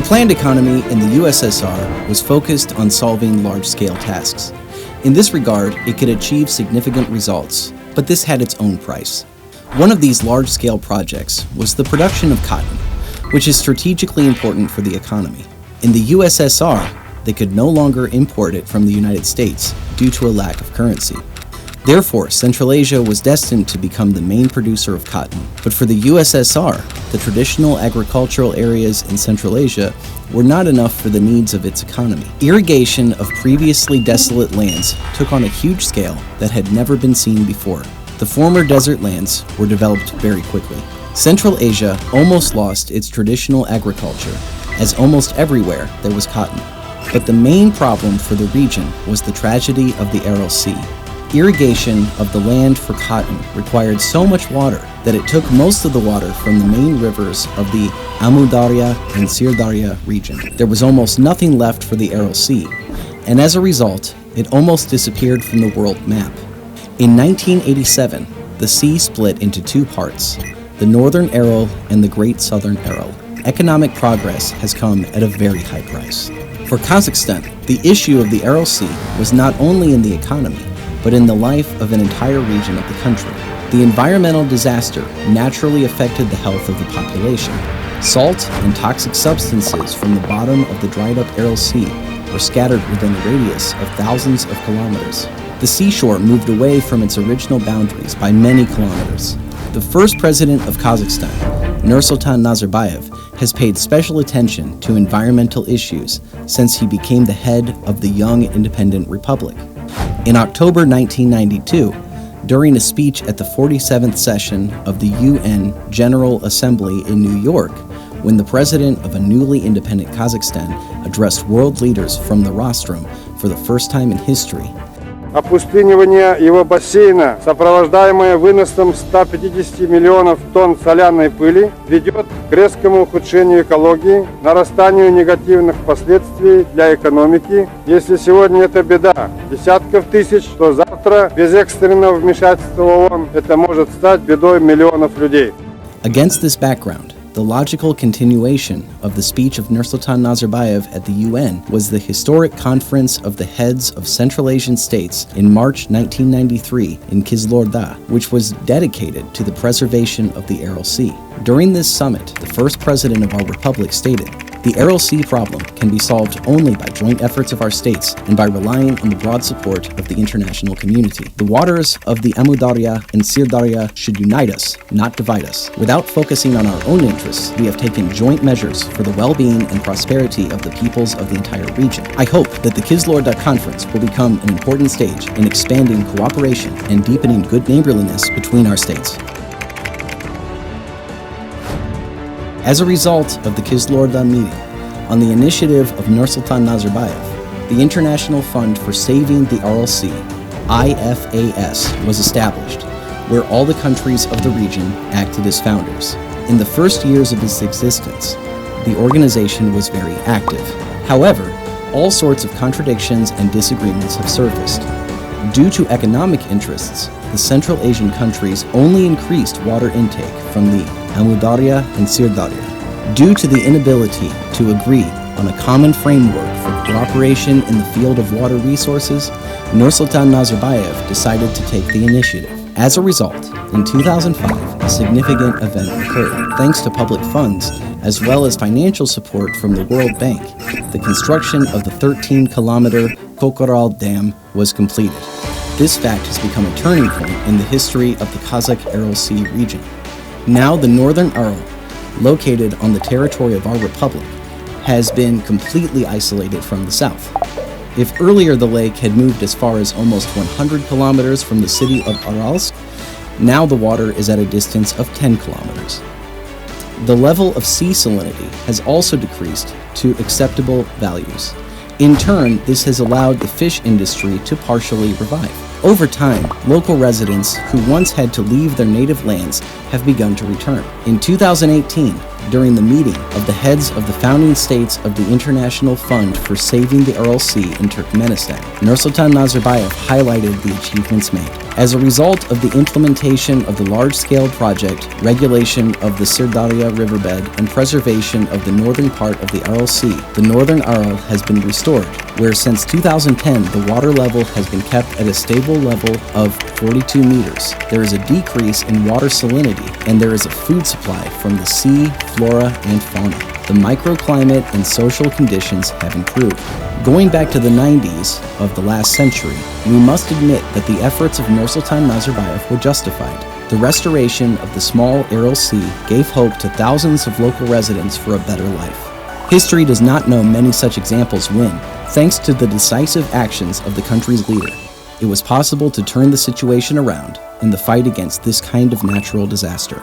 planned economy in the USSR was focused on solving large-scale tasks. In this regard, it could achieve significant results, but this had its own price. One of these large-scale projects was the production of cotton, which is strategically important for the economy. In the USSR, they could no longer import it from the United States due to a lack of currency. Therefore, Central Asia was destined to become the main producer of cotton. But for the USSR, the traditional agricultural areas in Central Asia were not enough for the needs of its economy. Irrigation of previously desolate lands took on a huge scale that had never been seen before. The former desert lands were developed very quickly. Central Asia almost lost its traditional agriculture, as almost everywhere there was cotton. But the main problem for the region was the tragedy of the Aral Sea. Irrigation of the land for cotton required so much water that it took most of the water from the main rivers of the Amu Darya and Sirdarya region. There was almost nothing left for the Aral Sea, and as a result, it almost disappeared from the world map. In 1987, the sea split into two parts, the Northern Aral and the Great Southern Aral. Economic progress has come at a very high price. For Kazakhstan, the issue of the Aral Sea was not only in the economy, but in the life of an entire region of the country. The environmental disaster naturally affected the health of the population. Salt and toxic substances from the bottom of the dried up Aral Sea were scattered within a radius of thousands of kilometers. The seashore moved away from its original boundaries by many kilometers. The first president of Kazakhstan, Nursultan Nazarbayev, has paid special attention to environmental issues since he became the head of the young independent republic. In October 1992, during a speech at the 47th session of the UN General Assembly in New York, when the president of a newly independent Kazakhstan addressed world leaders from the rostrum for the first time in history, Опустынивание его бассейна, сопровождаемое выносом 150 миллионов тонн соляной пыли, ведет к резкому ухудшению экологии, нарастанию негативных последствий для экономики. Если сегодня это беда десятков тысяч, то завтра без экстренного вмешательства ООН это может стать бедой миллионов людей. Against this background, the logical continuation of the speech of Nursultan Nazarbayev at the UN was the historic Conference of the Heads of Central Asian States in March 1993 in Kizilorda, which was dedicated to the preservation of the Aral Sea. During this summit, the first president of our republic stated, "The Aral Sea problem can be solved only by joint efforts of our states and by relying on the broad support of the international community. The waters of the Amu Darya and Sirdarya should unite us, not divide us. Without focusing on our own interests, we have taken joint measures for the well-being and prosperity of the peoples of the entire region. I hope that the Kizilorda Conference will become an important stage in expanding cooperation and deepening good neighborliness between our states." As a result of the Kizilorda meeting, on the initiative of Nursultan Nazarbayev, the International Fund for Saving the Aral Sea, IFAS, was established, where all the countries of the region acted as founders. In the first years of its existence, the organization was very active. However, all sorts of contradictions and disagreements have surfaced. Due to economic interests, the Central Asian countries only increased water intake from the Amu Darya and Sirdarya. Due to the inability to agree on a common framework for cooperation in the field of water resources, Nursultan Nazarbayev decided to take the initiative. As a result, in 2005, a significant event occurred. Thanks to public funds, as well as financial support from the World Bank, the construction of the 13-kilometer Kokorol Dam was completed. This fact has become a turning point in the history of the Kazakh Aral Sea region. Now the Northern Aral, located on the territory of our republic, has been completely isolated from the south. If earlier the lake had moved as far as almost 100 kilometers from the city of Aralsk, now the water is at a distance of 10 kilometers. The level of sea salinity has also decreased to acceptable values. In turn, this has allowed the fish industry to partially revive. Over time, local residents who once had to leave their native lands have begun to return. In 2018, during the meeting of the heads of the founding states of the International Fund for Saving the Aral Sea in Turkmenistan, Nursultan Nazarbayev highlighted the achievements made. As a result of the implementation of the large-scale project, regulation of the Sirdarya riverbed, and preservation of the northern part of the Aral Sea, the northern Aral has been restored, where since 2010 the water level has been kept at a stable level of 42 meters. There is a decrease in water salinity, and there is a food supply from the sea, flora, and fauna. The microclimate and social conditions have improved. Going back to the 90s of the last century, we must admit that the efforts of Nursultan Nazarbayev were justified. The restoration of the small Aral Sea gave hope to thousands of local residents for a better life. History does not know many such examples when, thanks to the decisive actions of the country's leader, it was possible to turn the situation around in the fight against this kind of natural disaster.